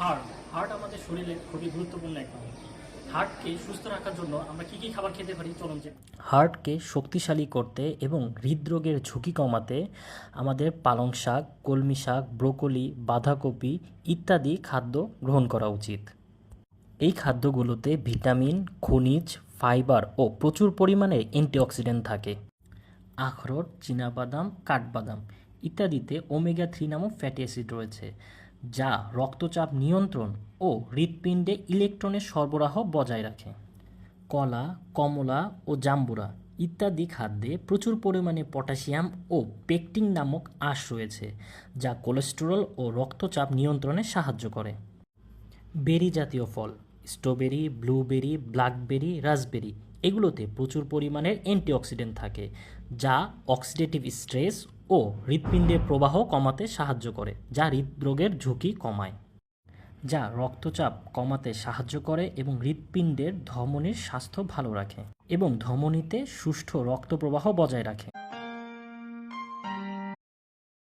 Heart heart আমাদের শরীরে খুবই গুরুত্বপূর্ণ একটা অঙ্গ। হার্টকে সুস্থ রাখার জন্য আমরা কি কি খাবার খেতে পারি চলুন যে হার্টকে শক্তিশালী করতে এবং হৃদরোগের ঝুঁকি কমাতে আমাদের পালং শাক, কলমি শাক, ব্রোকলি, বাঁধাকপি ইত্যাদি খাদ্য গ্রহণ করা উচিত। এই খাদ্যগুলোতে ভিটামিন, খনিজ, ফাইবার ও প্রচুর পরিমাণে অ্যান্টিঅক্সিডেন্ট থাকে। আখরোট, চীনাবাদাম, কাঠবাদাম ইত্যাদিতে ওমেগা 3 নামক ফ্যাটি অ্যাসিড রয়েছে, যা রক্তচাপ নিয়ন্ত্রণ ও হৃৎপিণ্ডে ইলেকট্রনের সরবরাহ বজায় রাখে। কলা, কমলা ও জাম্বুরা ইত্যাদি খাদ্যে প্রচুর পরিমাণে পটাশিয়াম ও পেকটিন নামক আঁশ রয়েছে, যা কোলেস্টেরল ও রক্তচাপ নিয়ন্ত্রণে সাহায্য করে। বেরি জাতীয় ফল, স্ট্রবেরি, ব্লুবেরি, ব্ল্যাকবেরি, রাসবেরি এগুলোতে প্রচুর পরিমাণের অ্যান্টিঅক্সিডেন্ট থাকে, যা অক্সিডেটিভ স্ট্রেস ও হৃৎপিণ্ডের প্রবাহ কমাতে সাহায্য করে, যা হৃদরোগের ঝুঁকি কমায়, যা রক্তচাপ কমাতে সাহায্য করে এবং হৃৎপিণ্ডের ধমনীর স্বাস্থ্য ভালো রাখে এবং ধমনীতে সুষ্ঠু রক্ত প্রবাহ বজায় রাখে।